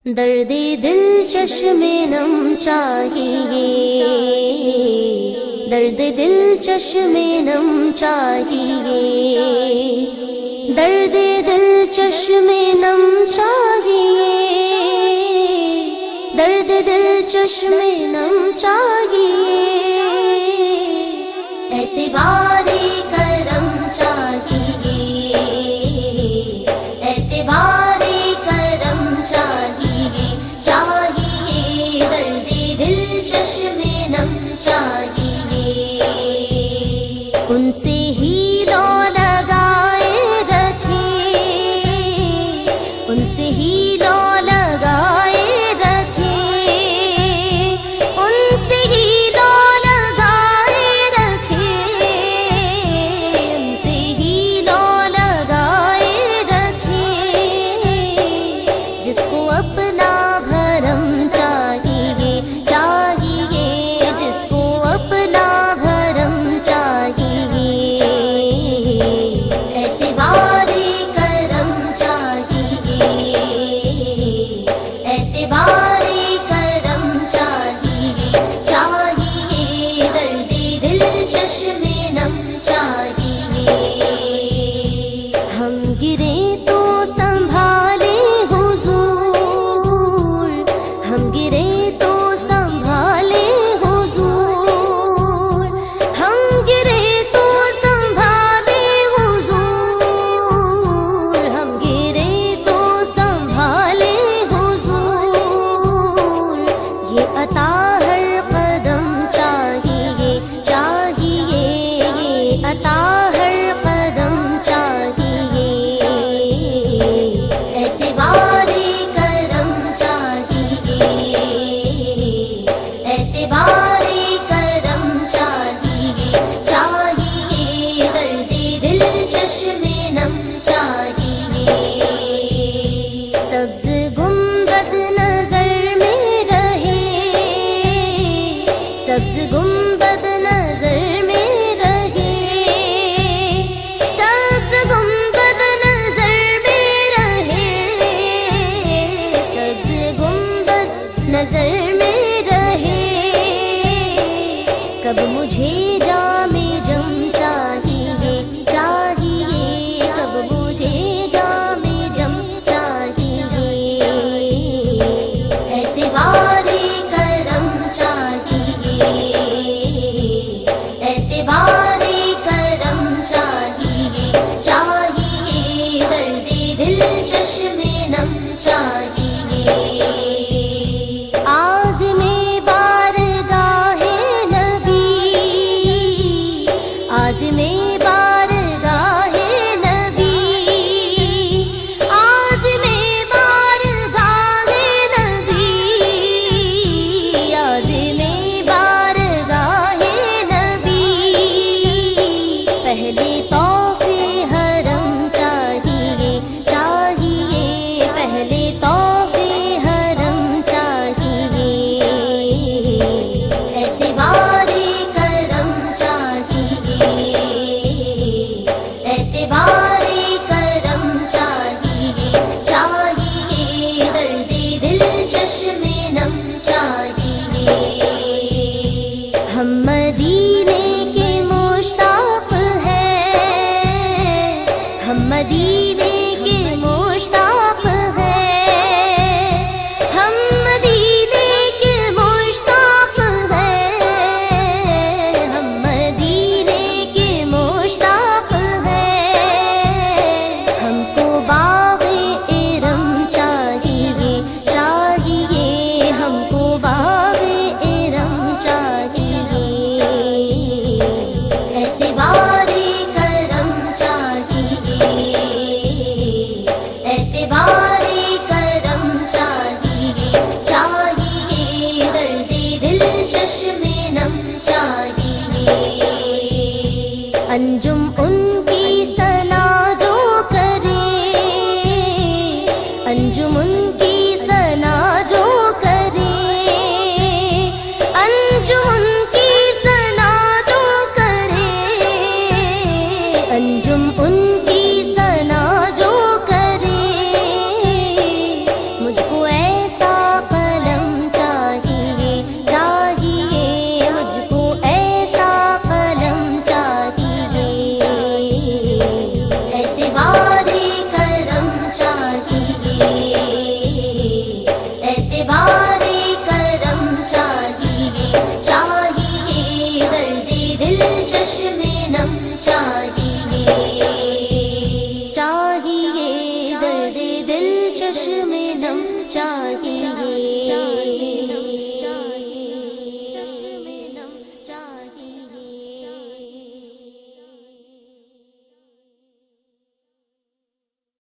درد دل چشم نم چاہیے، درد دل چشم نم چاہیے، درد دل چشم نم چاہیے، درد دل چشم نم چاہیے، اعتبار کرم چاہیے، اعتبار کرم چاہیے، چاہیے درد دل چشم نم چاہیے، ان سے ہی لو لگائے رکھے، ان سے ہی لو لگائے رکھے، ان سے ہی لو لگائے رکھے، ان سے ہی لو لگائے رکھے، جس کو اپنا بھرم چاہیے، چاہیے جس کو اپنا بھرم چاہیے، اعتبار کرم چاہیے، اعتبار کرم چاہیے، چاہیے درد دل چشم نم چاہیے، ہم گرے تو سنبھالے حضور، ہم گرے تو سنبھالے حضور، ہم گرے تو سنبھالے حضور، ہم گرے تو سنبھالے حضور، یہ عطا ہر قدم چاہیے، چاہیے یہ عطا ہر قدم چاہیے، اعتبار کرم چاہیے، اعتبار کرم چاہیے، چاہیے درد دل چشم نم چاہیے، سبز گنبد نظر میں رہے، سبز گنبد نظر میں رہے، سبز گنبد نظر میں رہے، سبز گنبد نظر میں رہے، کب مجھے جام جم چاہیے، چاہیے کب مجھے جام جم چاہیے، اعتبار کرم چاہیے، اعتبار کرم چاہیے، چاہیے درد دل چشم نم چاہیے، عازم بارگاہ نبی، عازم بارگاہ نبی، عازم بارگاہ نبی، عازم بارگاہ نبی، پہلے طواف حرم چاہیے، چاہیے پہلے طواف حرم چاہیے، اعتبار کرم چاہیے، اعتبار کرم چاہیے، چاہیے درد دل چشم